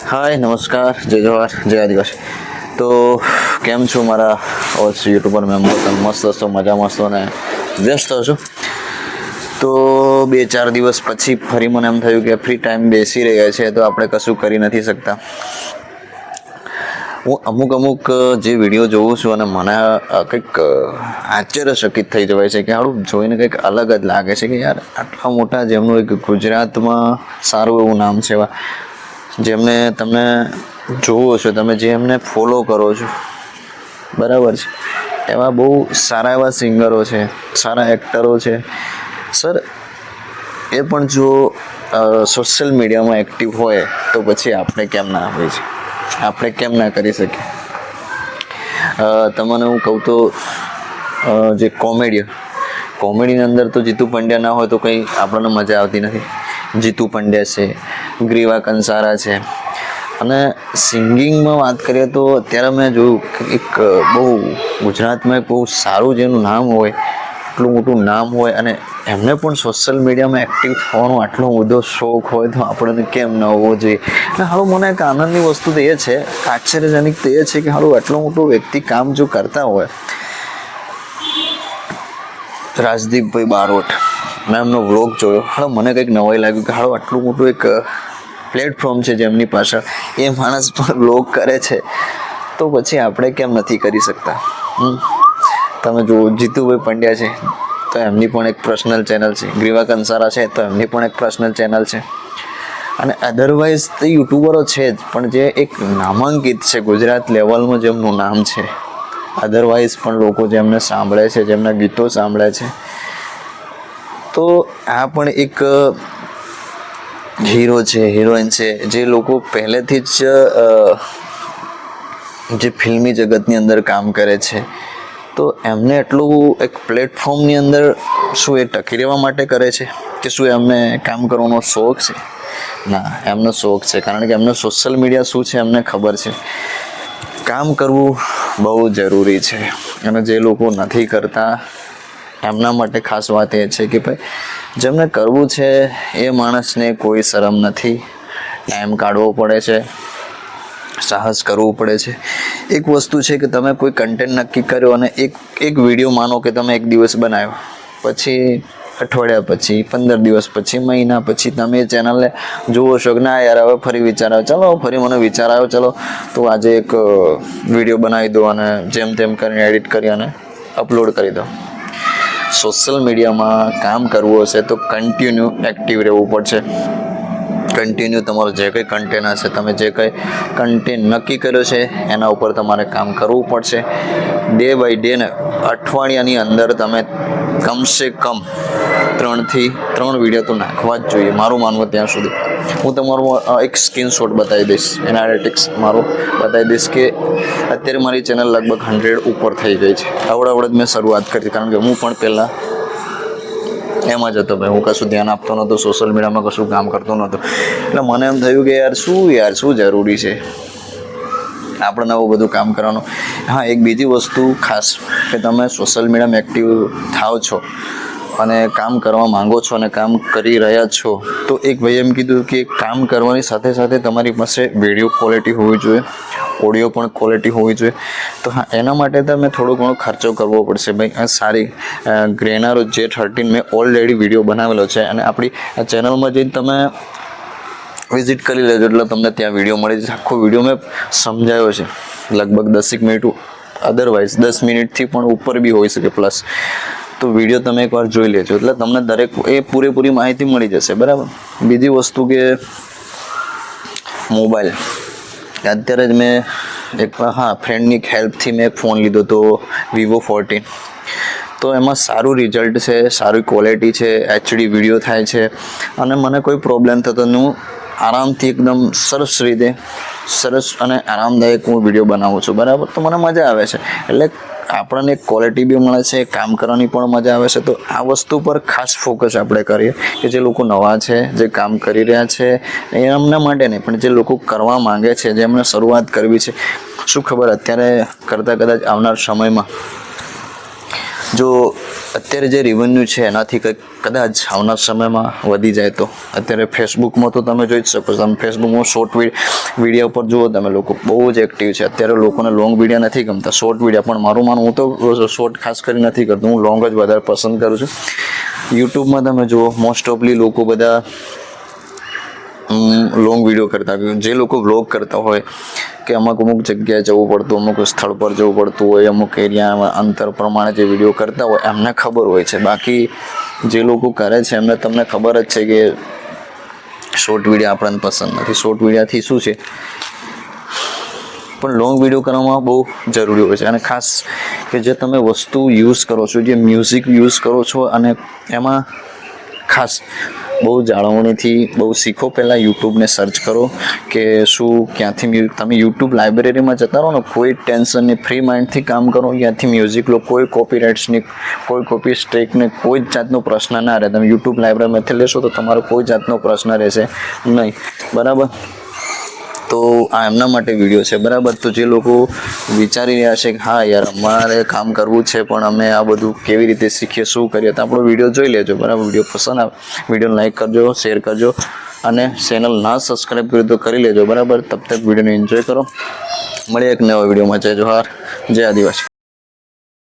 हाय नमस्कार जय जवाहर जय आदिवासी। तो केम छो मारा यूट्यूब पर मैं मस्त हशो मजा मस्त ने व्यस्त हशो। तो 2-4 દિવસ પછી ફરી મને એમ થયું કે ફ્રી ટાઈમ બેસી રહ્યા છે તો આપણે કશું કરી નથી શકતા। હું અમુક જે વિડીયો જોઉં છું અને મને કંઈક આશ્ચર્યચકિત થઈ જવાય છે કે હારું જોઈને કંઈક અલગ જ લાગે છે કે યાર આટલા મોટા જેમનું એક ગુજરાતમાં સારું એવું નામ છે એવા જેમને તમે જોવો છો, તમે જે એમને ફોલો કરો છો, બરાબર છે, એવા બહુ સારા એવા સિંગરો છે, સારા એક્ટરો છે સર। એ પણ જો સોશિયલ મીડિયામાં એક્ટિવ હોય તો પછી આપણે કેમ ના હોય છે, આપણે કેમ ના કરી શકીએ। તમને હું કહું તો જે કોમેડીની અંદર તો જીતુ પંડ્યા ના હોય તો કંઈ આપણને મજા આવતી નથી। જીતુ પંડ્યા છે, ગ્રીવા કંસારા છે, અને સિંગિંગમાં વાત કરીએ તો અત્યારે મેં જોયું કે એક બહુ ગુજરાતમાં એક બહુ સારું જેનું નામ હોય, એટલું મોટું નામ હોય અને એમને પણ સોશિયલ મીડિયામાં એક્ટિવ થવાનો આટલો બધો શોખ હોય તો આપણને કેમ ન હોવો જોઈએ। અને હારું મને એક આનંદની વસ્તુ તો એ છે, આશ્ચર્યજનક તો એ છે કે હારું આટલો મોટો વ્યક્તિ કામ જો કરતા હોય, રાજદીપભાઈ બારોટ, મેં એમનો વ્લોગ જોયો, હાલો મને કંઈક નવાઈ લાગ્યું કે હાલો આટલું મોટું એક પ્લેટફોર્મ છે જેમની પાછળ એ માણસ પણ વ્લોગ કરે છે તો પછી આપણે કેમ નથી કરી શકતા। તમે જુઓ જીતુભાઈ પંડ્યા છે તો એમની પણ એક પર્સનલ ચેનલ છે, ગ્રીવા કંસારા છે તો એમની પણ એક પર્સનલ ચેનલ છે, અને અધરવાઇઝ તો યુટ્યુબરો છે જ પણ જે એક નામાંકિત છે ગુજરાત લેવલમાં જેમનું નામ છે, અધરવાઇઝ પણ લોકો જેમને સાંભળે છે, જેમના ગીતો સાંભળે છે, તો આ પણ એક હીરો છે, હિરોઈન છે જે લોકો પહેલેથી જ જે ફિલ્મી જગતની અંદર કામ કરે છે તો એમને એટલું એક પ્લેટફોર્મની અંદર શું એ ટકી રહેવા માટે કરે છે કે શું એમને કામ કરવાનો શોખ છે? ના, એમનો શોખ છે, કારણ કે એમને સોશિયલ મીડિયા શું છે એમને ખબર છે। કામ કરવું બહુ જરૂરી છે અને જે લોકો નથી કરતા એમના માટે ખાસ વાત એ છે કે ભાઈ જેમને કરવું છે એ માણસને કોઈ શરમ નથી, ટાઈમ કાઢવો પડે છે, સાહસ કરવું પડે છે। એક વસ્તુ છે કે તમે કોઈ કન્ટેન્ટ નક્કી કર્યો અને એક વિડીયો માનો કે તમે એક દિવસ બનાવ્યો, પછી અઠવાડિયા પછી, 15 દિવસ પછી, મહિના પછી તમે એ ચેનલને જુઓ છો કે ના યાર હવે ફરી વિચાર આવ્યો, ચલો ફરી મને વિચાર આવ્યો, ચલો તો આજે એક વિડીયો બનાવી દો અને જેમ તેમ કરીને એડિટ કરી અને અપલોડ કરી દો। સોશિયલ મીડિયામાં કામ કરવું હશે તો કન્ટિન્યુ એક્ટિવ રહેવું પડશે। કન્ટિન્યુ તમારો જે કંઈ કન્ટેન્ટ હશે, તમે જે કંઈ કન્ટેન્ટ નક્કી કર્યો છે એના ઉપર તમારે કામ કરવું પડશે। ડે બાય ડે ને અઠવાડિયાની અંદર તમે કમસે કમ 3 વિડીયો તો નાખવા જ જોઈએ મારું માનવું ત્યાં સુધી। હું તમારું એક સ્ક્રીનશોટ બતાવી દઈશ, એનાલિટિક્સ મારું બતાવી દઈશ કે અત્યારે મારી ચેનલ લગભગ 100 ઉપર થઈ ગઈ છે। આવડે મેં શરૂઆત કરી, કારણ કે હું પણ પહેલાં એમ જ હતો ભાઈ, હું કશું ધ્યાન આપતો નહોતો, સોશિયલ મીડિયામાં કશું કામ કરતો નહોતો, એટલે મને એમ થયું કે યાર શું જરૂરી છે આપણે નવું બધું કામ કરવાનું। હા, એક બીજી વસ્તુ ખાસ કે તમે સોશિયલ મીડિયામાં એક્ટિવ થાવ છો અને કામ કરવા માંગો છો અને કામ કરી રહ્યા છો તો એક ભાઈ એમ કીધું કે કામ કરવાની સાથે સાથે તમારી પાસે વિડીયો ક્વોલિટી હોવી જોઈએ, ઓડિયો પણ ક્વોલિટી હોવી જોઈએ। તો હા, એના માટે તમે થોડો ઘણો ખર્ચો કરવો પડશે ભાઈ। આ સારી ગ્રેનારો J13 મેં ઓલરેડી વિડીયો બનાવેલો છે અને આપણી ચેનલમાં જઈને તમે વિઝિટ કરી લેજો એટલે તમને ત્યાં વિડીયો મળી જશે। આખો વિડીયો મેં સમજાયો છે, લગભગ 10 મિનિટ, અધરવાઇઝ 10 મિનિટથી પણ ઉપર બી હોઈ શકે પ્લસ, તો વિડીયો તમે એકવાર જોઈ લેજો એટલે તમને દરેક એ પૂરેપૂરી માહિતી મળી જશે, બરાબર। બીજી વસ્તુ કે મોબાઈલ, અત્યારે જ મેં ફ્રેન્ડની હેલ્પથી મેં એક ફોન લીધો હતો Vivo 14, તો એમાં સારું રિઝલ્ટ છે, સારી ક્વોલિટી છે, HD વિડીયો થાય છે અને મને કોઈ પ્રોબ્લેમ થતો નહીં। હું આરામથી એકદમ સરસ અને આરામદાયક હું વિડીયો બનાવું છું, બરાબર। તો મને મજા આવે છે, એટલે આપણને એક ક્વોલિટી બી મળે છે, કામ કરવાની પણ મજા આવે છે। તો આ વસ્તુ પર ખાસ ફોકસ આપણે કરીએ કે જે લોકો નવા છે, જે કામ કરી રહ્યા છે એમના માટે નહીં પણ જે લોકો કરવા માંગે છે, જેમને શરૂઆત કરવી છે, શું ખબર અત્યારે કરતાં કદાચ આવનાર સમયમાં જો અત્યારે જે રેવન્યુ છે એનાથી કંઈક કદાચ આવનાર સમયમાં વધી જાય તો. અત્યારે ફેસબુકમાં તો તમે જોઈ જ શકો છો. તમે ફેસબુકમાં શોર્ટ વિડીયો પર જુઓ તમે, લોકો બહુ જ એક્ટિવ છે. અત્યારે લોકોને લોંગ વિડીયો નથી ગમતા, શોર્ટ વિડીયો. પણ મારું માનવું, હું તો શોર્ટ ખાસ કરી નથી કરતો, હું લોંગ જ વધારે પસંદ કરું છું. યુટ્યુબમાં તમે જુઓ મોસ્ટ ઓફલી લોકો બધા લોંગ વિડીયો કરતા, જે લોકો વ્લોગ કરતા હોય કે અમુક જગ્યાએ જવું પડતું, અમુક સ્થળ પર જવું પડતું હોય, અમુક એરિયામાં અંતર પ્રમાણે જે વિડીયો કરતા હોય એમને ખબર હોય છે. બાકી જે લોકો કરે છે એમને તમને ખબર જ છે કે શોર્ટ વિડીયો આપણને પસંદ નથી. શોર્ટ વિડીયાથી શું છે, પણ લોંગ વિડીયો કરવામાં બહુ જરૂરી હોય છે. અને ખાસ કે જે તમે વસ્તુ યુઝ કરો છો, જે મ્યુઝિક યુઝ કરો છો, અને એમાં ખાસ બહુ જાળવણીથી બહુ શીખો. પહેલાં યુટ્યુબને સર્ચ કરો કે શું ક્યાંથી તમે યુટ્યુબ લાઇબ્રેરીમાં જતા રહો ને, કોઈ ટેન્શન નહીં, ફ્રી માઇન્ડથી કામ કરો. ત્યાંથી મ્યુઝિક લો, કોઈ કોપીરાઇટ્સની, કોઈ કોપી સ્ટ્રાઇકને કોઈ જ જાતનો પ્રશ્ન ના રહે. તમે યુટ્યુબ લાઇબ્રેરીમાંથી લેશો તો તમારો કોઈ જાતનો પ્રશ્ન રહેશે નહીં. બરાબર? તો આ એમના માટે વિડીયો છે. બરાબર? તો જે લોકો વિચારી રહ્યા છે કે હા યાર અમારે કામ કરવું છે પણ અમે આ બધું કેવી રીતે શીખીએ, શું કરીએ, તો આપણો વિડીયો જોઈ લેજો. બરાબર? વિડીયો પસંદ આવે, વિડીયોને લાઈક કરજો, શેર કરજો, અને ચેનલ ના સબસ્ક્રાઈબ કર્યું તો કરી લેજો. બરાબર? તબ તક વિડીયોને એન્જોય કરો. મળીએ એક નવા વિડીયોમાં. જય જોહાર, જય આદિવાસી.